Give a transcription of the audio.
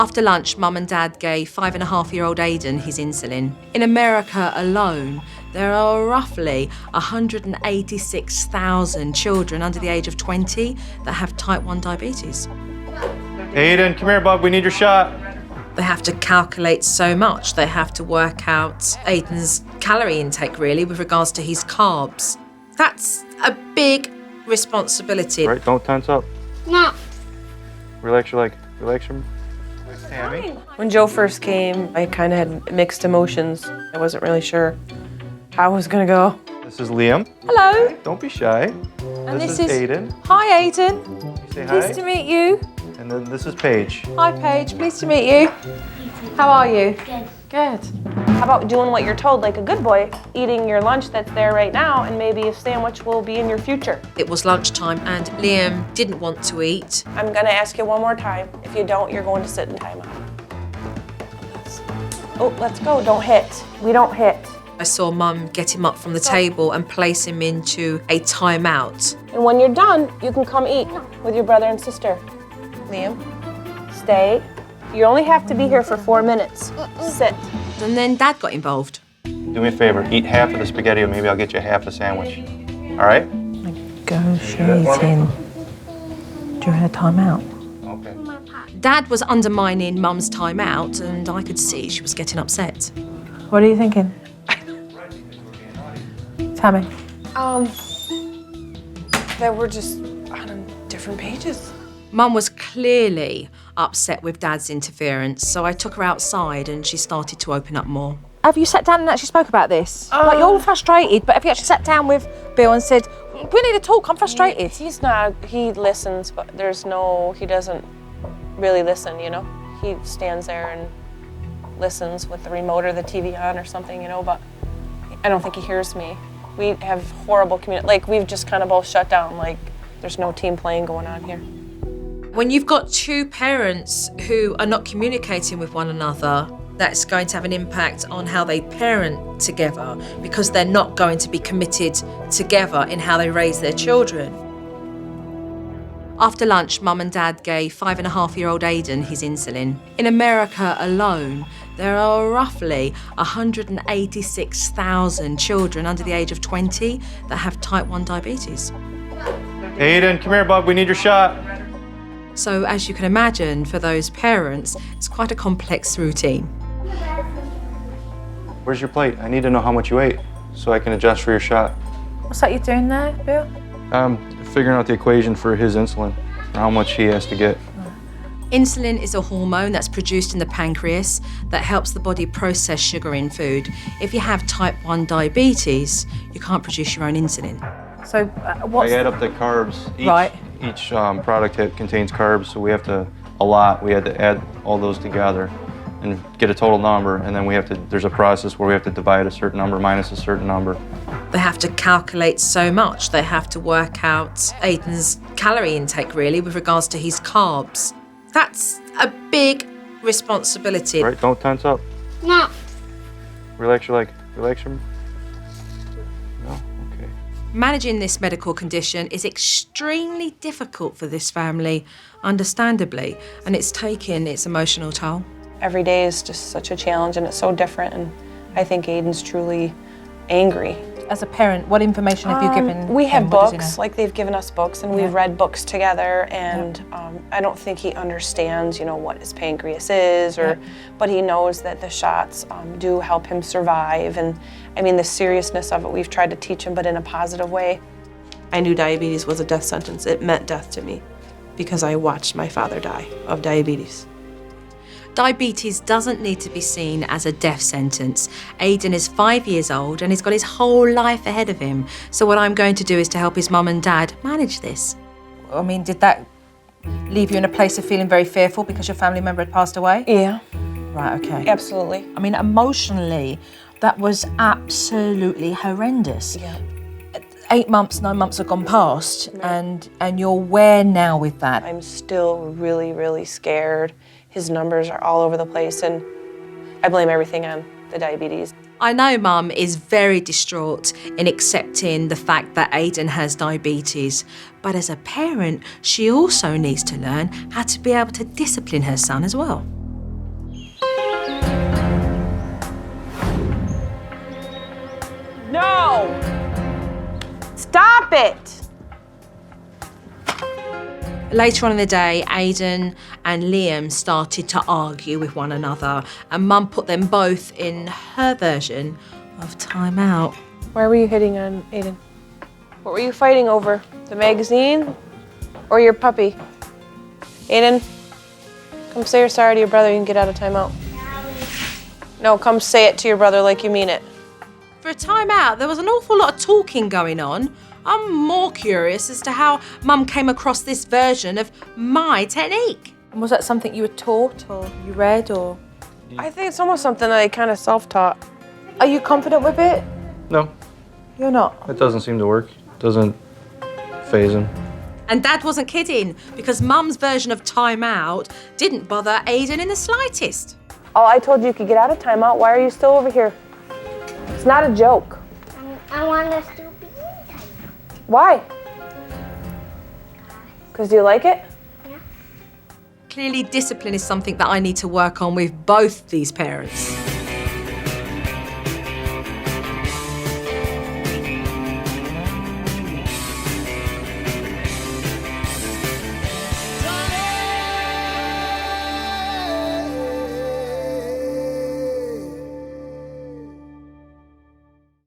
After lunch, Mum and Dad gave 5.5-year-old Aiden his insulin. In America alone, there are roughly 186,000 children under the age of 20 that have type 1 diabetes. Aiden, come here, bub. We need your shot. They have to calculate so much. They have to work out Aiden's calorie intake, really, with regards to his carbs. That's a big responsibility. Right, don't tense up. No. Relax your leg. Relax your... Tammy. When Joe first came, I kind of had mixed emotions. I wasn't really sure how it was gonna go. This is Liam. Hello. Don't be shy. And this is Aiden. Hi, Aiden. You say hi. Pleased to meet you. And then this is Paige. Hi, Paige. Pleased to meet you. How are you? Good. Good. How about doing what you're told, like a good boy, eating your lunch that's there right now, and maybe a sandwich will be in your future. It was lunchtime and Liam didn't want to eat. I'm gonna ask you one more time. If you don't, you're going to sit in timeout. Oh, let's go. Don't hit. We don't hit. I saw Mum get him up from the table and place him into a timeout. And when you're done, you can come eat with your brother and sister. Liam, stay. You only have to be here for 4 minutes. Sit. And then Dad got involved. Do me a favor. Eat half of the spaghetti, or maybe I'll get you half a sandwich. All right? Negotiating during a timeout. Okay. Dad was undermining Mum's timeout, and I could see she was getting upset. What are you thinking? Tammy. That we're just on different pages. Mum was clearly upset with Dad's interference, so I took her outside and she started to open up more. Have you sat down and actually spoke about this? Like, you're all frustrated, but have you actually sat down with Bill and said, we need to talk, I'm frustrated? He's not, he listens, but he doesn't really listen, you know? He stands there and listens with the remote or the TV on or something, you know, but I don't think he hears me. We have horrible like we've just kind of both shut down, like there's no team playing going on here. When you've got two parents who are not communicating with one another, that's going to have an impact on how they parent together because they're not going to be committed together in how they raise their children. After lunch, Mum and Dad gave 5.5-year-old Aiden his insulin. In America alone, there are roughly 186,000 children under the age of 20 that have type 1 diabetes. Aiden, come here, bub. We need your shot. So as you can imagine, for those parents, it's quite a complex routine. Where's your plate? I need to know how much you ate so I can adjust for your shot. What's that you're doing there, Bill? Figuring out the equation for his insulin, how much he has to get. Insulin is a hormone that's produced in the pancreas that helps the body process sugar in food. If you have type 1 diabetes, you can't produce your own insulin. So what's... I add up the carbs. Each product contains carbs, so we have to add all those together and get a total number, and then there's a process where we have to divide a certain number minus a certain number. They have to calculate so much. They have to work out Aiden's calorie intake, really, with regards to his carbs. That's a big responsibility. Right, don't tense up. No. Relax your leg. Relax your... No? Okay. Managing this medical condition is extremely difficult for this family, understandably, and it's taken its emotional toll. Every day is just such a challenge and it's so different, and I think Aiden's truly angry. As a parent, what information have you given We have him? What does he books, know? like they've given us books, and we've read books together, and I don't think he understands, you know, what his pancreas is, but he knows that the shots do help him survive, and I mean the seriousness of it we've tried to teach him, but in a positive way. I knew diabetes was a death sentence. It meant death to me because I watched my father die of diabetes. Diabetes doesn't need to be seen as a death sentence. Aiden is 5 years old and he's got his whole life ahead of him. So what I'm going to do is to help his mum and dad manage this. I mean, did that leave you in a place of feeling very fearful because your family member had passed away? Yeah. Right, okay. Absolutely. I mean, emotionally, that was absolutely horrendous. Yeah. 8 months, 9 months have gone past, and you're where now with that? I'm still really, really scared. His numbers are all over the place, and I blame everything on the diabetes. I know Mum is very distraught in accepting the fact that Aiden has diabetes, but as a parent, she also needs to learn how to be able to discipline her son as well. No! Stop it! Later on in the day, Aiden and Liam started to argue with one another, and Mum put them both in her version of Time Out. Why were you hitting on Aiden? What were you fighting over? The magazine or your puppy? Aiden, come say you're sorry to your brother. You can get out of timeout. No, come say it to your brother like you mean it. For a Time Out, there was an awful lot of talking going on. I'm more curious as to how Mum came across this version of my technique. And was that something you were taught or you read or? I think it's almost something that I kind of self-taught. Are you confident with it? No, You're not? it doesn't seem to work. It doesn't phase him. And Dad wasn't kidding, because Mum's version of Time Out didn't bother Aiden in the slightest. Oh, I told you could get out of timeout. Why are you still over here? It's not a joke. I want us to be mealtime. Why? Because do you like it? Clearly, discipline is something that I need to work on with both these parents.